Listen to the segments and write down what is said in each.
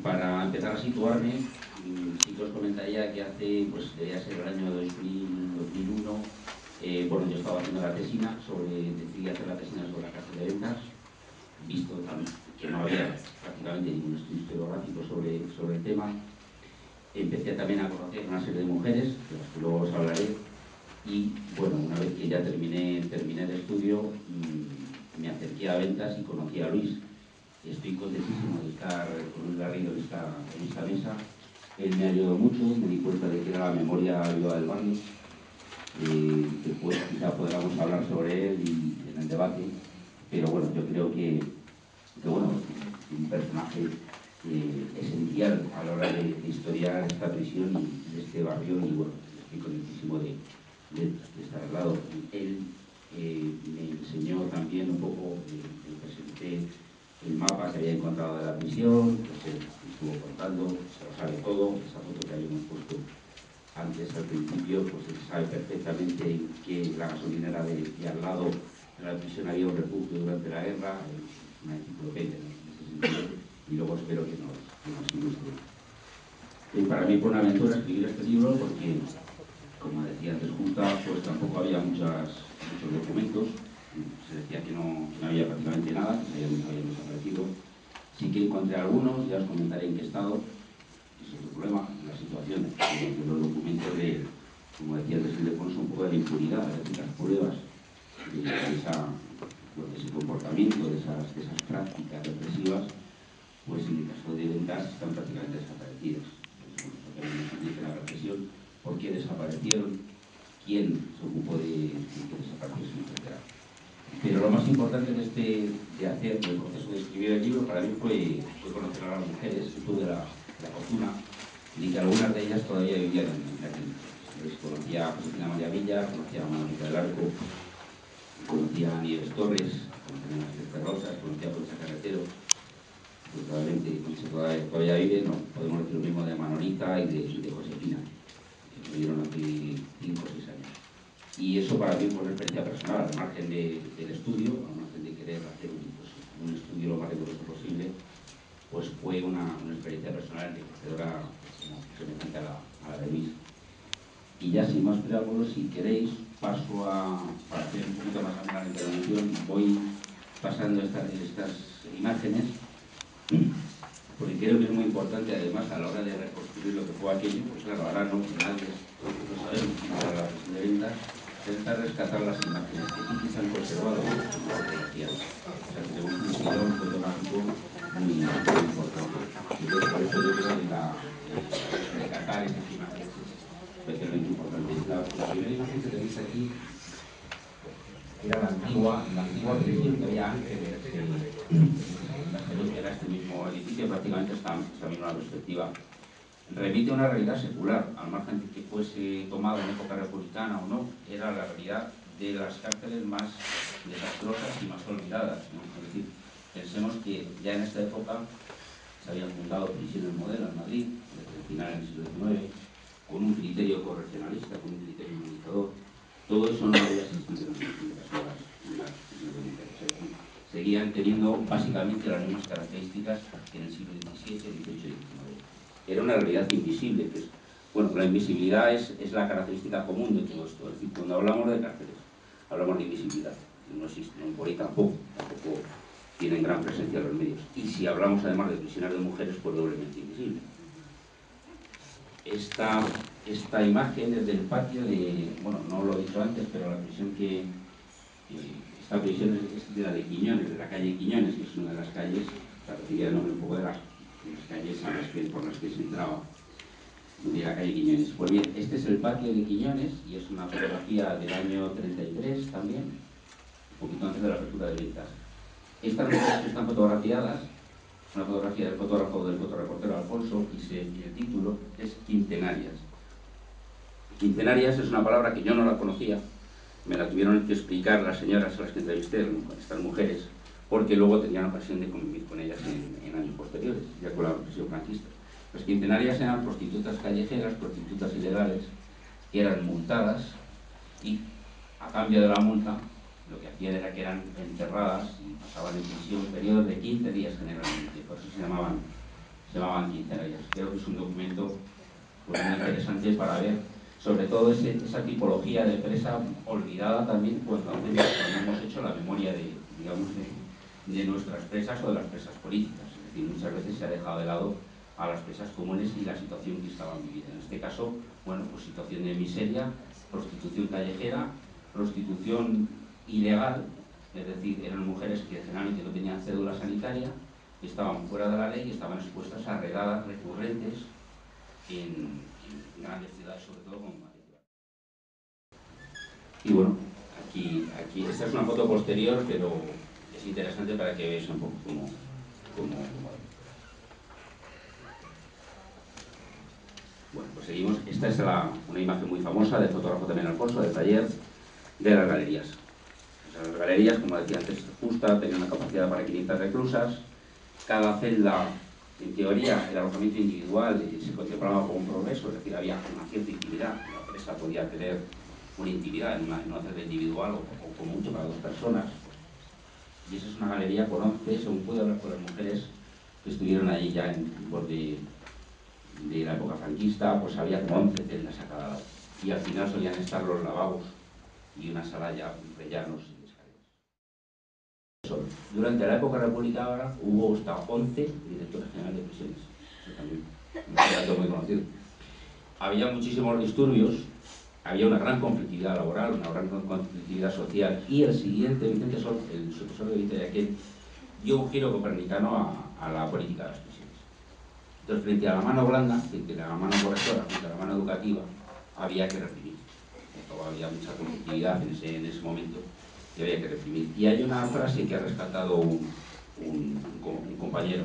Para empezar a situarme, sí que os comentaría que hace, pues debía ser el año 2001, bueno, yo estaba haciendo la tesina decidí hacer la tesina sobre la cárcel de ventas, visto que no había prácticamente ningún estudio historiográfico sobre el tema. Empecé también a conocer una serie de mujeres, de las que luego os hablaré, y bueno, una vez que ya terminé el estudio, me acerqué a ventas y conocí a Luis. Estoy contentísimo de estar con Luis Garrido en esta mesa. Él me ayudó mucho, me di cuenta de que era la memoria viva del barrio. Después quizá podamos hablar sobre él y en el debate, pero bueno, yo creo que bueno, un personaje esencial a la hora de historiar esta prisión y de este barrio, y bueno, estoy contentísimo de estar al lado. Él me enseñó también un poco, le presenté el mapa que había encontrado de la prisión, pues él estuvo contando, se lo sabe todo. Esa foto que habíamos puesto antes al principio, pues él sabe perfectamente que la gasolinera de al lado de la prisión había un refugio durante la guerra, una enciclopedia en ese sentido, y luego espero que nos ilustre. Para mí fue una aventura escribir este libro porque, como decía antes Junta, pues tampoco había muchos documentos. Se decía que no había prácticamente nada, que habían desaparecido. Sí que encontré algunos, ya os comentaré en qué estado. Ese es el problema, la situación de los documentos como decía antes Ildefonso, un poco de la impunidad, es decir, las pruebas de ese comportamiento, de esas prácticas represivas, pues en el caso de ventas están prácticamente desaparecidas. Dice la represión, por qué desaparecieron, quién se ocupó de que desapareciesen, etc. Pero lo más importante de hacer el proceso de escribir el libro para mí fue conocer a las mujeres, que tuve la fortuna de que algunas de ellas todavía vivían en aquel entonces. Conocía a Josefina María Villa, conocía a Manolita del Arco, conocía a Nieves Torres, conocía a Celeste Rosas, conocía a Concha Carretero, que probablemente Concha todavía vive. No podemos decir lo mismo de Manolita y de Josefina, que murieron hace 5 o 6 años. Y eso para mí fue una experiencia personal, al margen del estudio, al margen de querer hacer un estudio lo más riguroso posible, pues fue una experiencia personal enriquecedora, como semejante a la de Luis. Y ya sin más preámbulos, si queréis, paso para hacer un poquito más amena la intervención, voy pasando estas imágenes, porque creo que es muy importante, además, a la hora de reconstruir lo que fue aquello, pues claro, ahora no nadie lo sabemos, para la presión de ventas, intentar rescatar las imágenes que sí que se han conservado en fotografías. O sea, tenemos un filón fotográfico muy importante. Entonces, por eso yo creo que rescatar esas imágenes es especialmente importante. La primera imagen que tenéis aquí era la antigua prisión que había antes de era este mismo edificio, prácticamente esta misma perspectiva. Remite a una realidad secular, al margen de que fuese tomado en época republicana o no, era la realidad de las cárceles más desastrosas y más olvidadas, ¿no? Es decir, pensemos que ya en esta época se habían fundado prisiones modelo en Madrid, desde el final del siglo XIX, con un criterio correccionalista, con un criterio humanizador. Todo eso no había existido en las prisiones de mujeres. Es decir, seguían teniendo básicamente las mismas características que en el siglo XVII, XVIII y XIX. Era una realidad invisible, que es, bueno, la invisibilidad es la característica común de todo esto. Es decir, cuando hablamos de cárceles, hablamos de invisibilidad. No existe, no, por ahí tampoco tienen gran presencia los medios. Y si hablamos además de prisiones de mujeres, pues doblemente invisible. Esta imagen es del patio de, bueno, no lo he dicho antes, pero la prisión esta prisión es de la de Quiñones, de la calle Quiñones, que es una de las calles, recibía el nombre un poco de las calles por las que se entraba, de la calle Quiñones. Pues bien, este es el patio de Quiñones y es una fotografía del año 33 también, un poquito antes de la apertura de ventas. Estas mujeres que están fotografiadas, una fotografía del fotógrafo, del fotoreportero Alfonso, y el título es Quincenarias. Quincenarias es una palabra que yo no la conocía, me la tuvieron que explicar las señoras a las que entrevisté, estas mujeres, porque luego tenían ocasión de convivir con ellas en años posteriores, ya con la represión franquista. Las quincenarias eran prostitutas callejeras, prostitutas ilegales, que eran multadas y, a cambio de la multa, lo que hacían era que eran enterradas y pasaban en prisión periodos de 15 días generalmente, por eso se llamaban se llamaban quincenarias. Creo que es un documento pues, muy interesante para ver, sobre todo esa tipología de presa olvidada también cuando hemos hecho la memoria de nuestras presas o de las presas políticas. Es decir, muchas veces se ha dejado de lado a las presas comunes y la situación que estaban viviendo. En este caso, bueno, pues situación de miseria, prostitución callejera, prostitución ilegal, es decir, eran mujeres que generalmente no tenían cédula sanitaria, estaban fuera de la ley y estaban expuestas a redadas recurrentes en grandes ciudades, sobre todo como Madrid. Y bueno, aquí esta es una foto posterior, pero es interesante para que veáis un poco cómo Bueno, pues seguimos. Esta es una imagen muy famosa del fotógrafo también Alfonso, del taller de las galerías. O sea, las galerías, como decía antes, justa, tenían una capacidad para 500 reclusas. Cada celda, en teoría, el alojamiento individual se contemplaba como un progreso, es decir, había una cierta intimidad. La presa podía tener una intimidad en una celda individual o como mucho para 2 personas. Y esa es una galería con 11, según pude hablar con las mujeres que estuvieron allí ya en borde de la época franquista, pues había como 11 celdas a cada lado. Y al final solían estar los lavabos y una sala ya rellanos y escaleras. Durante la época republicana hubo hasta 11 directores generales de prisiones. Eso también es un dato muy conocido. Había muchísimos disturbios, había una gran conflictividad laboral, una gran conflictividad social, y el siguiente, Vicente Sol, el sucesor de Vicente Aquel, dio un giro copernicano a la política de las prisiones. Entonces, frente a la mano blanda, frente a la mano correctora, frente a la mano educativa, había que reprimir. Había mucha conflictividad en ese momento y había que reprimir. Y hay una frase que ha rescatado un compañero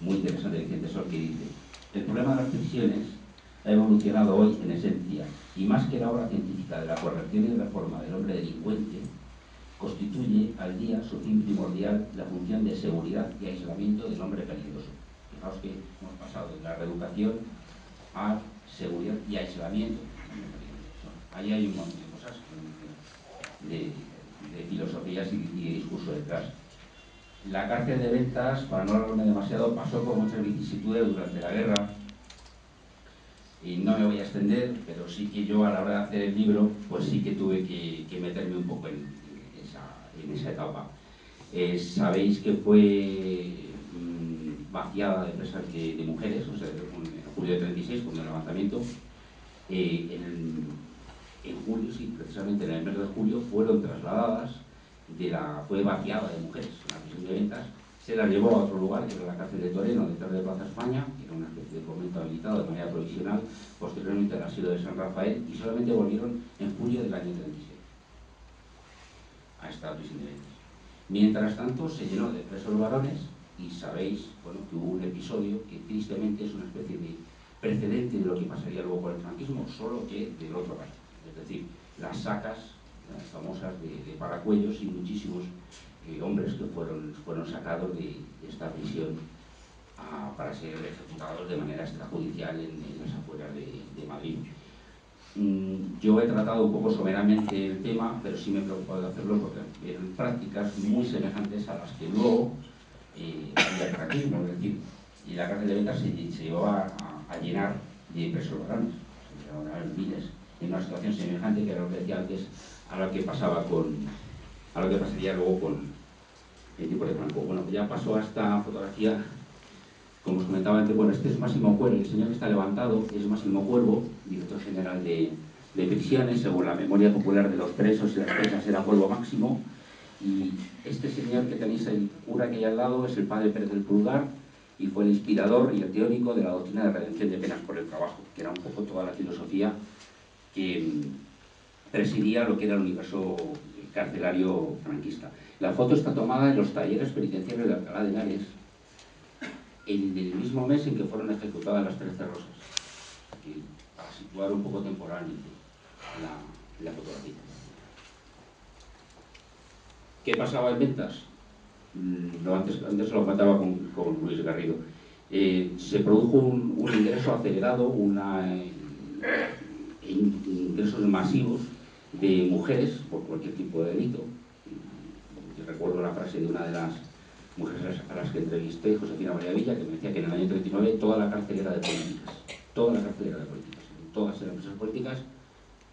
muy interesante de Vicente Sol, que dice: el problema de las prisiones ha evolucionado hoy en esencia, y más que la obra científica de la corrección y reforma del hombre delincuente, constituye al día su fin primordial la función de seguridad y aislamiento del hombre peligroso. Fijaos que hemos pasado de la reeducación a seguridad y aislamiento. Ahí hay un montón de cosas, de filosofías y de discurso detrás. La cárcel de Ventas, para no hablarme demasiado, pasó por muchas vicisitudes durante la guerra, y no me voy a extender, pero sí que yo a la hora de hacer el libro, pues sí que tuve que meterme un poco en esa etapa. Sabéis que fue vaciada de presas de mujeres, o sea, en julio de 36, con el levantamiento. En julio, sí, precisamente en el mes de julio, fueron trasladadas, fue vaciada de mujeres en la prisión de Ventas, se las llevó a otro lugar, que era la cárcel de Toreno, detrás de Plaza España, que era una especie de convento habilitado de manera provisional, posteriormente al asilo de San Rafael, y solamente volvieron en julio del año 36 a esta prisión de Ventas. Mientras tanto, se llenó de presos varones, y sabéis, bueno, que hubo un episodio que tristemente es una especie de precedente de lo que pasaría luego con el franquismo, solo que del otro lado. Es decir, las sacas, las famosas de Paracuellos, y muchísimos hombres que fueron sacados de esta prisión para ser ejecutados de manera extrajudicial en las afueras de Madrid. Yo he tratado un poco someramente el tema, pero sí me he preocupado de hacerlo porque eran prácticas muy semejantes a las que luego había el franquismo, es decir, y la cárcel de Ventas se llevaba a llenar de presos varones, se llevaban miles, en una situación semejante, que era lo que decía antes, a lo que pasaría luego con el tipo de Franco. Bueno, ya pasó a esta fotografía, como os comentaba antes. Bueno, este es Máximo Cuervo, el señor que está levantado es Máximo Cuervo, director general de prisiones. Según la memoria popular de los presos y las presas, era Cuervo Máximo. Y este señor que tenéis, el cura que hay al lado, es el padre Pérez del Pulgar, y fue el inspirador y el teórico de la doctrina de redención de penas por el trabajo, que era un poco toda la filosofía que presidía lo que era el universo carcelario franquista. La foto está tomada en los talleres penitenciarios de Alcalá de Henares, en el mismo mes en que fueron ejecutadas las 13 rosas, para situar un poco temporalmente la fotografía. ¿Qué pasaba en Ventas? Antes se lo comentaba con Luis Garrido. Se produjo un ingreso acelerado, ingresos masivos de mujeres por cualquier tipo de delito. Yo recuerdo la frase de una de mujeres a las que entrevisté, Josefina María Villa, que me decía que en el año 39 toda la cárcel era de políticas, toda la cárcel era de políticas, todas eran presas políticas,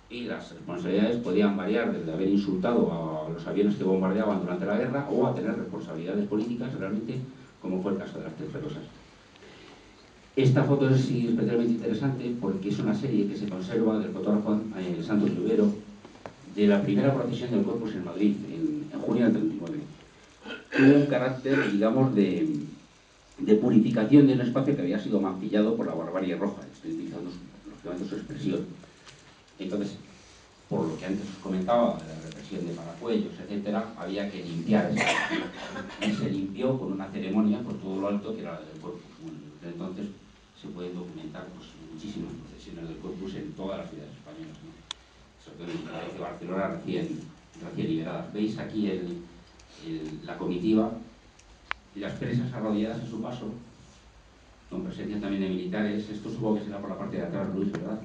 y las responsabilidades podían variar desde haber insultado a los aviones que bombardeaban durante la guerra o a tener responsabilidades políticas realmente, como fue el caso de las Tres Rosas. Esta foto es especialmente interesante porque es una serie que se conserva del fotógrafo Santos Rivero de la primera procesión del Corpus en Madrid, en junio del 39. Tuvo un carácter, digamos, de purificación de un espacio que había sido mancillado por la barbarie roja. Estoy utilizando lógicamente su expresión. Entonces, por lo que antes os comentaba de la represión de Paracuellos, etcétera, había que limpiar esa área. Y se limpió con una ceremonia por todo lo alto que era la del Corpus. Bueno, desde entonces se pueden documentar pues, muchísimas procesiones del Corpus en todas las ciudades españolas, ¿no? Sobre todo en las ciudades de Barcelona recién liberadas. Veis aquí la comitiva y las presas arrodilladas a su paso, con presencia también de militares. Esto supongo que será por la parte de atrás, Luis, ¿verdad?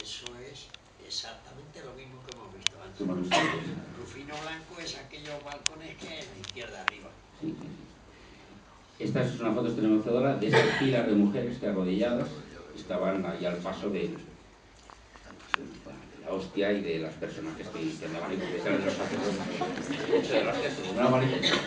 Eso es exactamente lo mismo que hemos visto antes. Rufino Blanco es aquellos balcones que hay en la izquierda arriba. Sí, sí, sí. Esta es una foto estremecedora de esas filas de mujeres que arrodilladas estaban ahí al paso de la hostia y de los personajes que andaban y que eran los sacerdotes. Muchas gracias. Una manifestación.